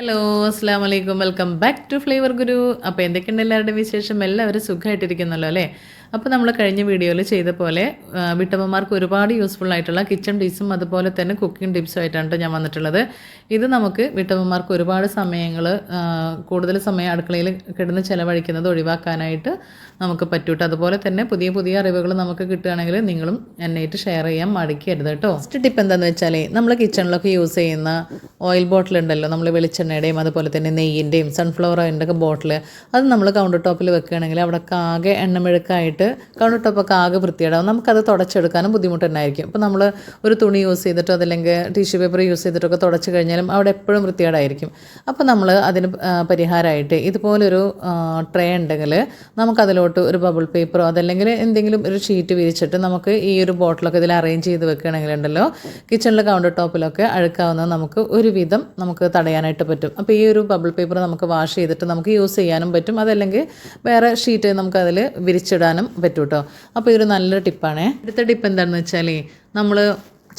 Hello അസ്സാം വലൈക്കും welcome back to flavour ഗുരു. അപ്പോൾ എന്തൊക്കെയുണ്ട് എല്ലാവരുടെയും വിശേഷം? എല്ലാവരും സുഖമായിട്ടിരിക്കുന്നല്ലോ അല്ലേ? അപ്പോൾ നമ്മൾ കഴിഞ്ഞ വീഡിയോയിൽ ചെയ്ത പോലെ വീട്ടമ്മമാർക്ക് ഒരുപാട് യൂസ്ഫുൾ ആയിട്ടുള്ള കിച്ചൺ ടിപ്സും അതുപോലെ തന്നെ കുക്കിംഗ് ടിപ്സും ആയിട്ടാണ് ഞാൻ വന്നിട്ടുള്ളത്. ഇത് നമുക്ക് വീട്ടമ്മമാർക്ക് ഒരുപാട് സമയങ്ങൾ കൂടുതൽ സമയം അടുക്കളയിൽ കിടന്ന് ചിലവഴിക്കുന്നത് ഒഴിവാക്കാനായിട്ട് നമുക്ക് പറ്റൂട്ടോ. അതുപോലെ തന്നെ പുതിയ പുതിയ അറിവുകൾ നമുക്ക് കിട്ടുകയാണെങ്കിൽ നിങ്ങളും എന്നായിട്ട് ഷെയർ ചെയ്യാൻ മടിക്കരുത് കേട്ടോ. ഫസ്റ്റ് ടിപ്പ് എന്താണെന്ന് വെച്ചാൽ നമ്മൾ കിച്ചണിലൊക്കെ യൂസ് ചെയ്യുന്ന ഓയിൽ ബോട്ടിൽ ഉണ്ടല്ലോ, നമ്മൾ വെളിച്ചെണ്ണയുടെയും അതുപോലെ തന്നെ നെയ്യിൻ്റെയും സൺഫ്ലവർ ഓയിലിൻ്റെ ഒക്കെ ബോട്ടിൽ, അത് നമ്മൾ കൗണ്ടർ ടോപ്പിൽ വെക്കുകയാണെങ്കിൽ അവിടെ ആകെ എണ്ണമെഴുക്കായിട്ട് കൗണ്ടർ ടോപ്പൊക്കെ ആകെ വൃത്തിയിടാവും. നമുക്കത് തുടച്ചെടുക്കാനും ബുദ്ധിമുട്ടുണ്ടായിരിക്കും. ഇപ്പോൾ നമ്മൾ ഒരു തുണി യൂസ് ചെയ്തിട്ടോ അതല്ലെങ്കിൽ ടിഷ്യൂ പേപ്പർ യൂസ് ചെയ്തിട്ടൊക്കെ തുടച്ച് കഴിഞ്ഞാലും അവിടെ എപ്പോഴും വൃത്തികേടായിരിക്കും. അപ്പോൾ നമ്മൾ അതിന് പരിഹാരമായിട്ട് ഇതുപോലൊരു ട്രേ ഉണ്ടെങ്കിൽ നമുക്കതിലോട്ട് ഒരു ബബിൾ പേപ്പറോ അതല്ലെങ്കിൽ എന്തെങ്കിലും ഒരു ഷീറ്റ് വിരിച്ചിട്ട് നമുക്ക് ഈ ഒരു ബോട്ടിലൊക്കെ ഇതിൽ അറേഞ്ച് ചെയ്ത് വെക്കുകയാണെങ്കിൽ ഉണ്ടല്ലോ, കിച്ചണിലെ കൗണ്ടർ ടോപ്പിലൊക്കെ അഴുക്കാവുന്നത് നമുക്ക് ഒരുവിധം നമുക്ക് തടയാനായിട്ട് പറ്റും. അപ്പോൾ ഈ ഒരു ബബിൾ പേപ്പർ നമുക്ക് വാഷ് ചെയ്തിട്ട് നമുക്ക് യൂസ് ചെയ്യാനും പറ്റും, അതല്ലെങ്കിൽ വേറെ ഷീറ്റ് നമുക്കതിൽ വിരിച്ചിടാനും പറ്റും കേട്ടോ. അപ്പോൾ ഇതൊരു നല്ലൊരു ടിപ്പാണേ. അടുത്ത ടിപ്പ് എന്താണെന്ന് വെച്ചാൽ, നമ്മൾ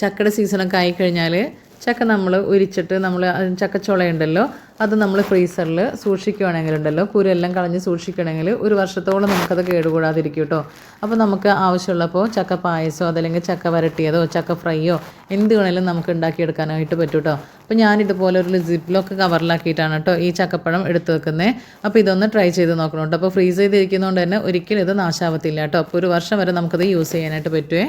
ചക്കയുടെ സീസണൊക്കെ ആയിക്കഴിഞ്ഞാൽ ചക്ക നമ്മൾ ഉരിച്ചിട്ട് നമ്മൾ ചക്കച്ചുളയുണ്ടല്ലോ അത് നമ്മൾ ഫ്രീസറിൽ സൂക്ഷിക്കുകയാണെങ്കിലുണ്ടല്ലോ, കുരെല്ലാം കളഞ്ഞ് സൂക്ഷിക്കുകയാണെങ്കിൽ ഒരു വർഷത്തോളം നമുക്കത് കേടുകൂടാതിരിക്കും കേട്ടോ. അപ്പോൾ നമുക്ക് ആവശ്യമുള്ളപ്പോൾ ചക്ക പായസമോ അതല്ലെങ്കിൽ ചക്ക വരട്ടിയതോ ചക്ക ഫ്രൈയോ എന്ത് വേണമെങ്കിലും നമുക്ക് ഉണ്ടാക്കിയെടുക്കാനായിട്ട് പറ്റും കേട്ടോ. അപ്പോൾ ഞാനിതുപോലെ ഒരു സിപ്ലോക്ക് കവറിലാക്കിയിട്ടാണ് കേട്ടോ ഈ ചക്കപ്പഴം എടുത്ത് വെക്കുന്നത്. അപ്പോൾ ഇതൊന്ന് ട്രൈ ചെയ്ത് നോക്കണം കേട്ടോ. അപ്പോൾ ഫ്രീസ് ചെയ്തിരിക്കുന്നതുകൊണ്ട് തന്നെ ഒരിക്കലും ഇത് നാശാവത്തില്ല കേട്ടോ. അപ്പോൾ ഒരു വർഷം വരെ നമുക്കത് യൂസ് ചെയ്യാനായിട്ട് പറ്റുമേ.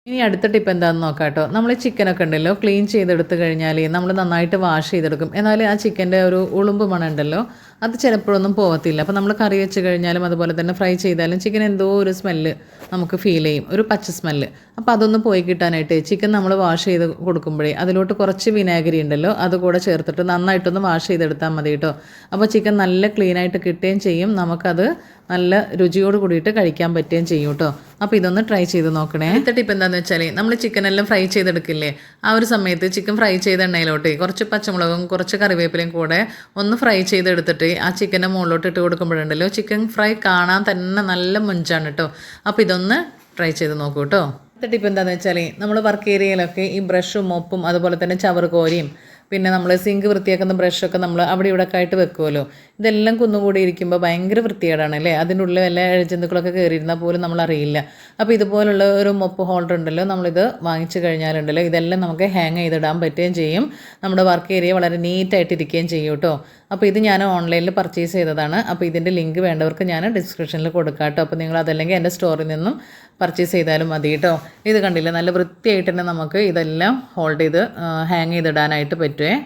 ഇനി അടുത്ത ടിപ്പ് എന്താണെന്ന് നോക്കാം കേട്ടോ. നമ്മൾ ചിക്കനൊക്കെ ഉണ്ടല്ലോ ക്ലീൻ ചെയ്തെടുത്ത് കഴിഞ്ഞാൽ നമ്മൾ നന്നായിട്ട് വാഷ് ചെയ്തെടുക്കും. എന്നാൽ ആ ചിക്കൻ്റെ ഒരു ഉളുമ്പ് മണം ഉണ്ടല്ലോ, അത് ചിലപ്പോഴൊന്നും പോകത്തില്ല. അപ്പോൾ നമ്മൾ കറി വെച്ച് കഴിഞ്ഞാലും അതുപോലെ തന്നെ ഫ്രൈ ചെയ്താലും ചിക്കൻ എന്തോ ഒരു സ്മെല്ല് നമുക്ക് ഫീൽ ചെയ്യും, ഒരു പച്ച സ്മെല്ല്. അപ്പോൾ അതൊന്ന് പോയി കിട്ടാനായിട്ട് ചിക്കൻ നമ്മൾ വാഷ് ചെയ്ത് കൊടുക്കുമ്പോഴേ അതിലോട്ട് കുറച്ച് വിനാഗിരി ഉണ്ടല്ലോ അതുകൂടെ ചേർത്തിട്ട് നന്നായിട്ടൊന്ന് വാഷ് ചെയ്തെടുത്താൽ മതി കേട്ടോ. അപ്പോൾ ചിക്കൻ നല്ല ക്ലീനായിട്ട് കിട്ടുകയും ചെയ്യും, നമുക്കത് നല്ല രുചിയോട് കൂടിയിട്ട് കഴിക്കാൻ പറ്റുകയും ചെയ്യും കേട്ടോ. അപ്പോൾ ഇതൊന്ന് ട്രൈ ചെയ്ത് നോക്കണേ. അടുത്ത ടിപ്പ് എന്താണെന്ന് വെച്ചാൽ, നമ്മൾ ചിക്കനെല്ലാം ഫ്രൈ ചെയ്തെടുക്കില്ലേ, ആ ഒരു സമയത്ത് ചിക്കൻ ഫ്രൈ ചെയ്ത എണ്ണയിലോട്ട് കുറച്ച് പച്ചമുളകും കുറച്ച് കറിവേപ്പിലയും കൂടെ ഒന്ന് ഫ്രൈ ചെയ്തെടുത്തിട്ട് ആ ചിക്കൻ്റെ മുകളിലോട്ട് ഇട്ട് കൊടുക്കുമ്പോഴുണ്ടല്ലോ ചിക്കൻ ഫ്രൈ കാണാൻ തന്നെ നല്ല മുഞ്ചാണ് കേട്ടോ. അപ്പോൾ ഇതൊന്ന് ട്രൈ ചെയ്ത് നോക്കൂ കേട്ടോ. അടുത്ത ടിപ്പ് എന്താണെന്ന് വെച്ചാൽ, നമ്മൾ വർക്ക് ഏരിയയിലൊക്കെ ഈ ബ്രഷും മോപ്പും അതുപോലെ തന്നെ ചവറുകോരിയും പിന്നെ നമ്മൾ സിങ്ക് വൃത്തിയാക്കുന്ന ബ്രഷൊക്കെ നമ്മൾ അവിടെ ഇവിടെ ഒക്കെ ആയിട്ട് വെക്കുമല്ലോ, ഇതെല്ലാം കുന്നുകൂടി ഇരിക്കുമ്പോൾ ഭയങ്കര വൃത്തികേടാണ് അല്ലേ. അതിൻ്റെ ഉള്ളിൽ വല്ല ഇഴജന്തുക്കളൊക്കെ കയറിയിരുന്നാൽ പോലും നമ്മൾ അറിയില്ല. അപ്പോൾ ഇതുപോലുള്ള ഒരു മൊപ്പ് ഹോൾഡർ ഉണ്ടല്ലോ, നമ്മളിത് വാങ്ങിച്ചു കഴിഞ്ഞാലുണ്ടല്ലോ ഇതെല്ലാം നമുക്ക് ഹാങ് ചെയ്തിടാൻ പറ്റുകയും ചെയ്യും. നമ്മുടെ വർക്ക് ഏരിയ വളരെ നീറ്റായിട്ട് ഇരിക്കുകയും ചെയ്യും കേട്ടോ. അപ്പോൾ ഇത് ഞാൻ ഓൺലൈനിൽ പർച്ചേസ് ചെയ്തതാണ്. അപ്പോൾ ഇതിൻ്റെ ലിങ്ക് വേണ്ടവർക്ക് ഞാൻ ഡിസ്ക്രിപ്ഷനിൽ കൊടുക്കാം കേട്ടോ. അപ്പോൾ നിങ്ങൾ അതല്ലെങ്കിൽ എൻ്റെ സ്റ്റോറിൽ നിന്നും പർച്ചേസ് ചെയ്താലും മതി കേട്ടോ. ഇത് കണ്ടില്ല, നല്ല വൃത്തിയായിട്ട് തന്നെ നമുക്ക് ഇതെല്ലാം ഹോൾഡ് ചെയ്ത് ഹാങ് ചെയ്തിടാനായിട്ട് പറ്റുമേ.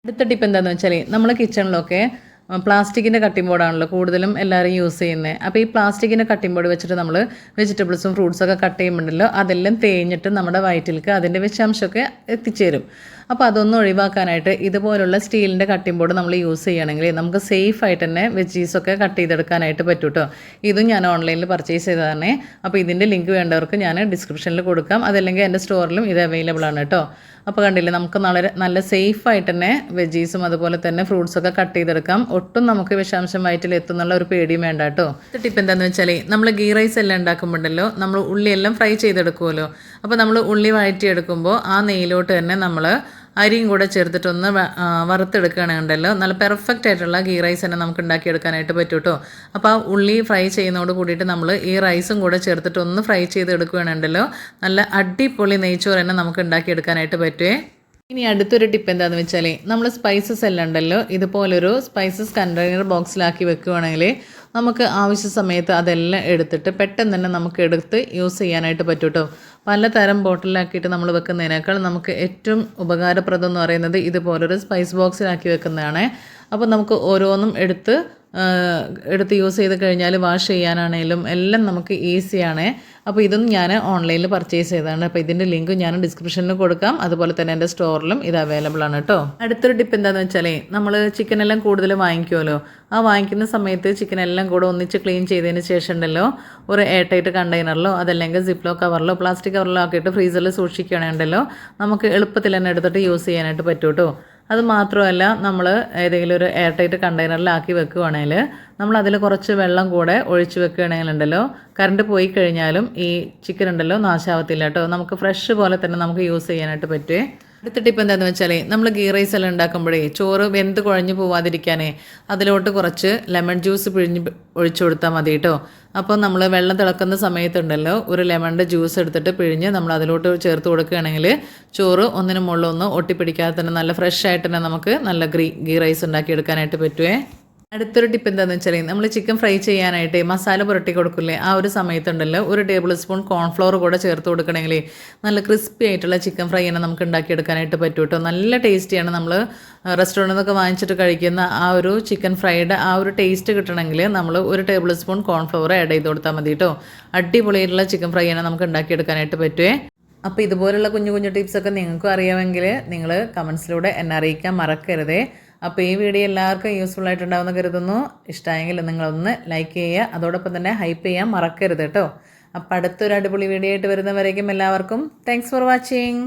അടുത്ത ടിപ്പ് എന്താണെന്ന് വെച്ചാൽ, നമ്മൾ കിച്ചണിലൊക്കെ പ്ലാസ്റ്റിക്കിൻ്റെ കട്ടിംഗ് ബോർഡാണല്ലോ കൂടുതലും എല്ലാവരും യൂസ് ചെയ്യുന്നത്. അപ്പോൾ ഈ പ്ലാസ്റ്റിക്കിൻ്റെ കട്ടിംഗ് ബോർഡ് വെച്ചിട്ട് നമ്മൾ വെജിറ്റബിൾസും ഫ്രൂട്ട്സൊക്കെ കട്ട് ചെയ്യുമ്പോഴല്ലോ അതെല്ലാം തേഞ്ഞിട്ട് നമ്മുടെ വയറ്റിലേക്ക് അതിൻ്റെ വിഷാംശമൊക്കെ എത്തിച്ചേരും. അപ്പോൾ അതൊന്നും ഒഴിവാക്കാനായിട്ട് ഇതുപോലുള്ള സ്റ്റീലിൻ്റെ കട്ടിംഗ് ബോർഡ് നമ്മൾ യൂസ് ചെയ്യുകയാണെങ്കിൽ നമുക്ക് സേഫായിട്ട് തന്നെ വെജീസൊക്കെ കട്ട് ചെയ്തെടുക്കാനായിട്ട് പറ്റും കേട്ടോ. ഇതും ഞാൻ ഓൺലൈനിൽ പർച്ചേസ് ചെയ്തതാണ്. അപ്പോൾ ഇതിൻ്റെ ലിങ്ക് വേണ്ടവർക്ക് ഞാൻ ഡിസ്ക്രിപ്ഷനിൽ കൊടുക്കാം, അതല്ലെങ്കിൽ എൻ്റെ സ്റ്റോറിലും ഇത് അവൈലബിൾ ആണ് കേട്ടോ. അപ്പോൾ കണ്ടില്ലേ, നമുക്ക് നല്ല സേഫായിട്ട് തന്നെ വെജീസും അതുപോലെ തന്നെ ഫ്രൂട്ട്സൊക്കെ കട്ട് ചെയ്തെടുക്കാം. ഒട്ടും നമുക്ക് വിഷാംശം വയറ്റിൽ എത്തുന്നുള്ള ഒരു പേടിയും വേണ്ട കേട്ടോ. ടിപ്പ് എന്താണെന്ന് വെച്ചാൽ, നമ്മൾ ഗീ റൈസ് എല്ലാം ഉണ്ടാക്കുമ്പോഴല്ലോ നമ്മൾ ഉള്ളിയെല്ലാം ഫ്രൈ ചെയ്തെടുക്കുമല്ലോ. അപ്പോൾ നമ്മൾ ഉള്ളി വഴറ്റിയെടുക്കുമ്പോൾ ആ നെയ്യിലോട്ട് തന്നെ നമ്മൾ അരിയും കൂടെ ചേർത്തിട്ടൊന്ന് വറുത്തെടുക്കുകയാണെന്നുണ്ടല്ലോ നല്ല പെർഫെക്റ്റ് ആയിട്ടുള്ള ഗീ റൈസ് തന്നെ നമുക്ക് ഉണ്ടാക്കിയെടുക്കാനായിട്ട് പറ്റും കേട്ടോ. അപ്പോൾ ആ ഉള്ളി ഫ്രൈ ചെയ്യുന്നതോട് കൂടിയിട്ട് നമ്മൾ ഈ റൈസും കൂടെ ചേർത്തിട്ട് ഒന്ന് ഫ്രൈ ചെയ്തെടുക്കുകയാണെന്നുണ്ടല്ലോ നല്ല അടിപൊളി നെയ്ച്ചോറ് തന്നെ നമുക്ക് ഉണ്ടാക്കിയെടുക്കാനായിട്ട് പറ്റുമേ. ഇനി അടുത്തൊരു ടിപ്പ് എന്താണെന്ന് വെച്ചാൽ, നമ്മൾ സ്പൈസസ് എല്ലാം ഉണ്ടല്ലോ ഇതുപോലൊരു സ്പൈസസ് കണ്ടെയ്നർ ബോക്സിലാക്കി വെക്കുകയാണെങ്കിൽ നമുക്ക് ആവശ്യ സമയത്ത് അതെല്ലാം എടുത്തിട്ട് പെട്ടെന്ന് തന്നെ നമുക്ക് എടുത്ത് യൂസ് ചെയ്യാനായിട്ട് പറ്റും കേട്ടോ. പലതരം ബോട്ടിലാക്കിയിട്ട് നമ്മൾ വെക്കുന്നതിനേക്കാൾ നമുക്ക് ഏറ്റവും ഉപകാരപ്രദം എന്ന് പറയുന്നത് ഇതുപോലൊരു സ്പൈസ് ബോക്സിലാക്കി വെക്കുന്നതാണ്. അപ്പോൾ നമുക്ക് ഓരോന്നും എടുത്ത് യൂസ് ചെയ്ത് കഴിഞ്ഞാൽ വാഷ് ചെയ്യാനാണെങ്കിലും എല്ലാം നമുക്ക് ഈസിയാണ്. അപ്പോൾ ഇതും ഞാൻ ഓൺലൈനിൽ പർച്ചേസ് ചെയ്തതാണ്. അപ്പോൾ ഇതിൻ്റെ ലിങ്ക് ഞാൻ ഡിസ്ക്രിപ്ഷനിൽ കൊടുക്കാം, അതുപോലെ തന്നെ എൻ്റെ സ്റ്റോറിലും ഇത് അവൈലബിൾ ആണ് കേട്ടോ. അടുത്തൊരു ടിപ്പ് എന്താണെന്ന് വെച്ചാൽ, നമ്മൾ ചിക്കനെല്ലാം കൂടുതൽ വാങ്ങിക്കുമല്ലോ, ആ വാങ്ങിക്കുന്ന സമയത്ത് ചിക്കനെല്ലാം കൂടെ ഒന്നിച്ച് ക്ലീൻ ചെയ്തതിന് ശേഷം ഉണ്ടല്ലോ ഒരു എയർ ടൈറ്റ് കണ്ടെയ്നറിലോ അതല്ലെങ്കിൽ സിപ്ലോ കവറിലോ പ്ലാസ്റ്റിക് കവറിലോ ആക്കിയിട്ട് ഫ്രീസറിൽ സൂക്ഷിക്കുകയാണെന്നുണ്ടല്ലോ നമുക്ക് എളുപ്പത്തിൽ തന്നെ എടുത്തിട്ട് യൂസ് ചെയ്യാനായിട്ട് പറ്റും കേട്ടോ. അത് മാത്രമല്ല, നമ്മൾ ഏതെങ്കിലും ഒരു എയർ ടൈറ്റ് കണ്ടെയ്നറിലാക്കി വെക്കുകയാണെങ്കിൽ നമ്മൾ അതിൽ കുറച്ച് വെള്ളം കൂടെ ഒഴിച്ച് വെക്കുകയാണെങ്കിലുണ്ടല്ലോ കറണ്ട് പോയി കഴിഞ്ഞാലും ഈ ചിക്കൻ ഉണ്ടല്ലോ നാശാവത്തില്ല കേട്ടോ. നമുക്ക് ഫ്രഷ് പോലെ തന്നെ നമുക്ക് യൂസ് ചെയ്യാനായിട്ട് പറ്റുമേ. അടുത്ത ടിപ്പ് എന്താണെന്ന് വെച്ചാൽ നമ്മൾ ഗീ റൈസ് എല്ലാം ഉണ്ടാക്കുമ്പോഴേ ചോറ് വെന്ത് കുഴഞ്ഞു പോവാതിരിക്കാനേ അതിലോട്ട് കുറച്ച് ലെമൺ ജ്യൂസ് പിഴിഞ്ഞ് ഒഴിച്ചു കൊടുത്താൽ മതി കേട്ടോ. അപ്പോൾ നമ്മൾ വെള്ളം തിളക്കുന്ന സമയത്തുണ്ടല്ലോ ഒരു ലെമണിൻ്റെ ജ്യൂസ് എടുത്തിട്ട് പിഴിഞ്ഞ് നമ്മൾ അതിലോട്ട് ചേർത്ത് കൊടുക്കുകയാണെങ്കിൽ ചോറ് ഒന്നിനും മുകളിലൊന്നും ഒട്ടിപ്പിടിക്കാതെ തന്നെ നല്ല ഫ്രഷ് ആയിട്ട് തന്നെ നമുക്ക് നല്ല ഗീ റൈസ് ഉണ്ടാക്കിയെടുക്കാനായിട്ട് പറ്റുമേ. അടുത്തൊരു ടിപ്പ് എന്താണെന്ന് വെച്ചാൽ നമ്മൾ ചിക്കൻ ഫ്രൈ ചെയ്യാനായിട്ട് മസാല പുരട്ടി കൊടുക്കില്ലേ, ആ ഒരു സമയത്തുണ്ടല്ലോ ഒരു ടേബിൾ സ്പൂൺ കോൺഫ്ലവർ കൂടെ ചേർത്ത് കൊടുക്കണമെങ്കിൽ നല്ല ക്രിസ്പി ആയിട്ടുള്ള ചിക്കൻ ഫ്രൈ തന്നെ നമുക്ക് ഉണ്ടാക്കിയെടുക്കാനായിട്ട് പറ്റും കേട്ടോ. നല്ല ടേസ്റ്റിയാണ്. നമ്മൾ റെസ്റ്റോറൻറ്റിൽ നിന്നൊക്കെ വാങ്ങിച്ചിട്ട് കഴിക്കുന്ന ആ ഒരു ചിക്കൻ ഫ്രൈയുടെ ആ ഒരു ടേസ്റ്റ് കിട്ടണമെങ്കിൽ നമ്മൾ ഒരു ടേബിൾ സ്പൂൺ കോൺഫ്ലവർ ആഡ് ചെയ്ത് കൊടുത്താൽ മതി കേട്ടോ. അടിപൊളിയായിട്ടുള്ള ചിക്കൻ ഫ്രൈ തന്നെ നമുക്ക് ഉണ്ടാക്കിയെടുക്കാനായിട്ട് പറ്റുമേ. അപ്പോൾ ഇതുപോലുള്ള കുഞ്ഞു കുഞ്ഞു ടിപ്സൊക്കെ നിങ്ങൾക്കും അറിയാമെങ്കിൽ നിങ്ങൾ കമൻസിലൂടെ എന്നെ അറിയിക്കാൻ മറക്കരുതേ. അപ്പോൾ ഈ വീഡിയോ എല്ലാവർക്കും യൂസ്ഫുൾ ആയിട്ടുണ്ടാവുമെന്ന് കരുതുന്നു. ഇഷ്ടമായെങ്കിൽ നിങ്ങളൊന്ന് ലൈക്ക് ചെയ്യുക, അതോടൊപ്പം തന്നെ ഹൈപ്പ് ചെയ്യാൻ മറക്കരുത് കേട്ടോ. അപ്പോൾ അടുത്തൊരു അടിപൊളി വീഡിയോ ആയിട്ട് വരുന്നവരേക്കും എല്ലാവർക്കും താങ്ക്സ് ഫോർ വാച്ചിങ്.